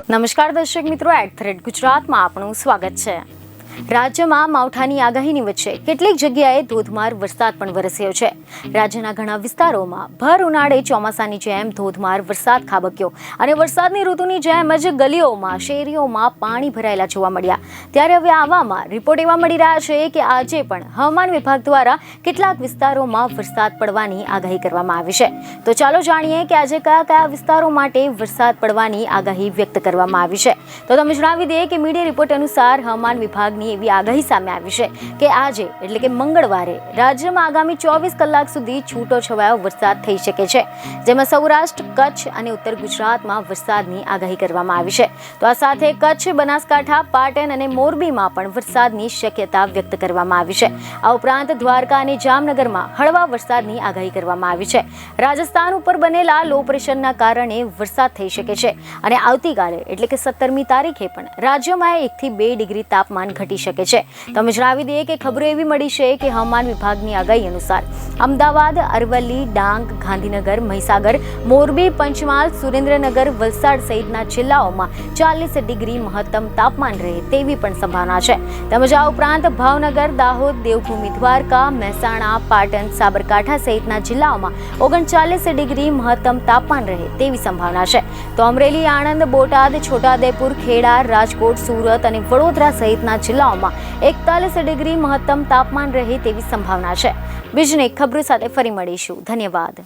નમસ્કાર દર્શક મિત્રો, @ગુજરાતમાં આપનું સ્વાગત છે। રાજ્યમાં માવઠાની આગાહીની વચ્ચે કેટલીક જગ્યાએ ધોધમાર વરસાદ પણ વરસ્યો છે। રાજ્યના ઘણા વિસ્તારોમાં ભર ઉનાળે ચોમાસાની જેમ ધોધમાર વરસાદ ખાબક્યો અને વરસાદની ઋતુની જેમ જ ગલીઓમાં શેરીઓમાં પાણી ભરાયેલા જોવા મળ્યા। ત્યારે હવે આવામાં રિપોર્ટ એવા મળી રહ્યા છે કે આજે પણ હવામાન વિભાગ દ્વારા કેટલાક વિસ્તારોમાં વરસાદ પડવાની આગાહી કરવામાં આવી છે। તો ચાલો જાણીએ કે આજે કયા કયા વિસ્તારો માટે વરસાદ પડવાની આગાહી વ્યક્ત કરવામાં આવી છે। તો તમે જણાવી દઈએ કે મીડિયા રિપોર્ટ અનુસાર હવામાન વિભાગની એવી આગાહી સામે આવી છે કે આજે એટલે કે મંગળવારે રાજ્યમાં આગામી 24 કલાક સુધી છૂટો છવાયો વરસાદ થઈ શકે છે, જેમાં સૌરાષ્ટ્ર, કચ્છ અને ઉત્તર ગુજરાતમાં વરસાદની આગાહી કરવામાં આવી છે। તો આ સાથે કચ્છ, બનાસકાંઠા, પાટણ અને મોરબીમાં પણ વરસાદની શક્યતા વ્યક્ત કરવામાં આવી છે। આ ઉપરાંત દ્વારકા અને જામનગરમાં હળવા વરસાદની આગાહી કરવામાં આવી છે। રાજસ્થાન ઉપર બનેલા લો પ્રેશરના કારણે વરસાદ થઈ શકે છે અને આવતીકાલે એટલે કે 17મી તારીખે પણ રાજ્યમાં 1 થી 2 ડિગ્રી તાપમાન ઘટી શકે છે। તમે જણાવી દઈએ કે ખબરો એવી મળી છે કે હવામાન વિભાગની આગાહી અનુસાર અમદાવાદ, અરવલ્લી, ડાંગ, ગાંધીનગર, મહીસાગર, મોરબી, પંચમહાલ, સુરેન્દ્રનગર, વલસાડ સહિતના જિલ્લાઓમાં 40 ડિગ્રી મહત્તમ તાપમાન રહે તેવી પણ સંભાવના છે। તેમજ આ ઉપરાંત ભાવનગર, દાહોદ, દેવભૂમિ દ્વારકા, મહેસાણા, પાટણ, સાબરકાંઠા સહિતના જિલ્લાઓમાં 39 ડિગ્રી મહત્તમ તાપમાન રહે તેવી સંભાવના છે। તો અમરેલી, આણંદ, બોટાદ, છોટાઉદેપુર, ખેડા, રાજકોટ, સુરત અને વડોદરા સહિતના જિલ્લાઓમાં 41 ડિગ્રી મહત્તમ તાપમાન રહે તેવી સંભાવના છે। બીજની ખબરો સાથે ફરી મળીશું। ધન્યવાદ।